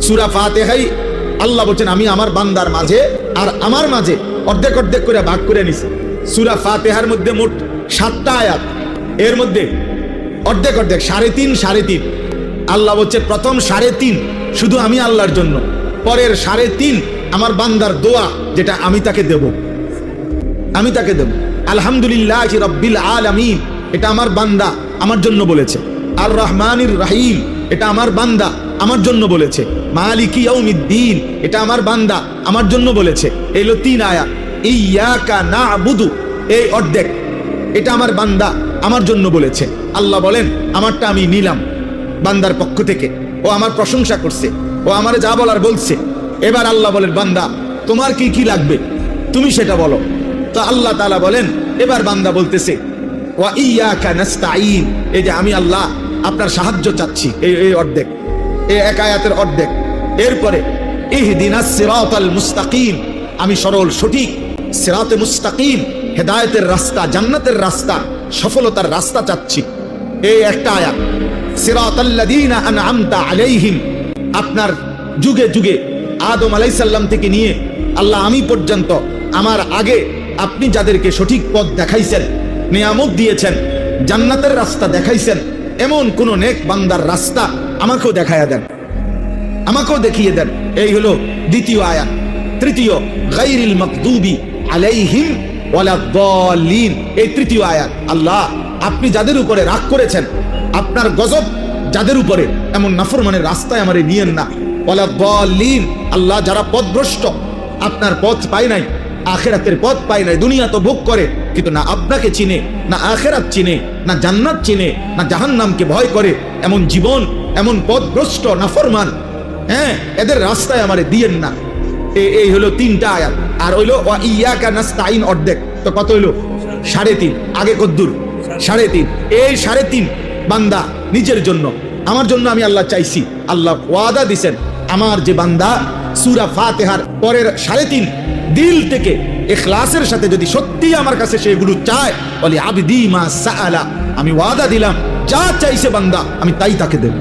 সূরা ফাতিহাই আল্লাহ বলেন আমি আমার বান্দার মাঝে আর আমার মাঝে অর্ধেক অর্ধেক করে ভাগ করে নিছি। সূরা ফাতিহার মধ্যে মোট 7টা আয়াত, এর মধ্যে অর্ধেক অর্ধেক 3.5 আল্লাহ বলছে প্রথম 3.5 শুধু আমি আল্লাহর জন্য, পরের 3.5 আমার বান্দার দোয়া, যেটা আমি তাকে দেব, আমি তাকে দেব। আলহামদুলিল্লাহি রাব্বিল আলামিন, এটা আমার বান্দা আমার জন্য বলেছে। আর রহমানির রহিম, এটা আমার বান্দা আমার জন্য বলেছে। মালিকি ইয়াউমিদ্দিন, এটা আমার বান্দা আমার জন্য বলেছে। এই হলো 3 আয়াত। ইয়াকা না'বুদু, এই অর্ধেক, এটা আমার বান্দা আমার জন্য বলেছে। আল্লাহ বলেন আমারটা আমি নিলাম বান্দার পক্ষ থেকে, ও আমার প্রশংসা করছে, ও আমারে যা বলার বলছে। এবার আল্লাহ বলেন বান্দা তোমার কি কি লাগবে তুমি সেটা বলো। তো আল্লাহ তাআলা বলেন এবার বান্দা বলতেছে ওয়া ইয়াকা নাস্তাঈন, এই যে আমি আল্লাহ আপনার সাহায্য চাচ্ছি, এই অর্ধেক, এই এক আয়াতের অর্ধেক। এরপরে ইহদিনাস সিরাতাল মুস্তাকিম, আমি সরল সঠিক সিরাতে মুস্তাকিম, হেদায়েতের রাস্তা, জান্নাতের রাস্তা, সফলতার রাস্তা চাচ্ছি, এই একটা আয়াত। সিরাতাল্লাযীনা আনআমতা আলাইহিম, আপনার যুগে যুগে আদম আলাইহিস সালাম থেকে নিয়ে আল্লাহ আমি পর্যন্ত আমার আগে আপনি যাদেরকে সঠিক পথ দেখাইছেন, নিয়ামত দিয়েছেন, জান্নাতের রাস্তা দেখাইছেন, এমন কোন নেক বান্দার রাস্তা আমাকেও দেখায়া দেন, আমাকেও দেখিয়ে দেন। এই হলো দ্বিতীয় আয়াত। তৃতীয় গায়রিল মাগদুবি আলাইহিম ওয়ালাদ-দাল্লিন, এই তৃতীয় আয়াত। আল্লাহ আপনি যাদের উপরে রাগ করেছেন, আপনার গজব যাদের উপরে, এমন নাফরমানের রাস্তায় আমারে নিয়েন না। ওয়ালাদ-দাল্লিন, আল্লাহ যারা পথভ্রষ্ট, আপনার পথ পায় নাই, আখিরাতের পথ পায় নাই, দুনিয়া তো ভোগ করে কিন্তু না আপনাকে চিনে, না আখিরাত চিনে, না জান্নাত চিনে, না জাহান্নামকে ভয় করে, এমন জীবন, এমন পথভ্রষ্ট নাফরমান, হ্যাঁ, এদের রাস্তায় আমারে দিয়েন না। এই হলো 3টা আয়াত। আর হইলো ওয়া ইয়াকা নাস্তাঈন অর্ধেক, তো কত হইলো 3.5। আগে কদ্দুর 3.5, এই 3.5 বান্দা নিজের জন্য, আমার জন্য আমি আল্লাহ চাইছি। আল্লাহ ওয়াদা দিছেন আমার যে বান্দা সূরা ফাতিহার পরের 3.5 দিল থেকে ইখলাসের সাথে যদি সত্যি আমার কাছে সেগুলো চায়, বলি আবদি মা সাআলা, আমি ওয়াদা দিলাম যা চাইছে বান্দা আমি তাই তাকে দেব।